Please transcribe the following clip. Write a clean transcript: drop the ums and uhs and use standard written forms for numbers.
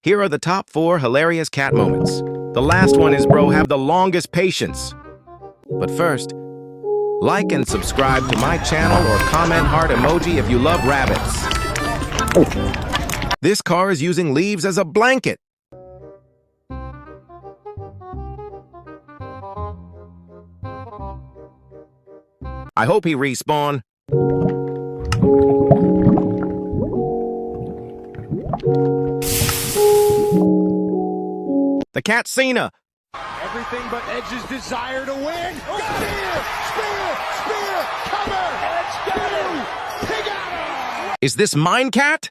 Here are the top 4 hilarious cat moments. The last one is bro have the longest patience. But first, like and subscribe to my channel or comment heart emoji if you love rabbits. This car is using leaves as a blanket. I hope he respawn. The Cat Cena. Everything but Edge's desire to win. Got here! Spear! Cover! Edge got him! He got him! Is this Minecat?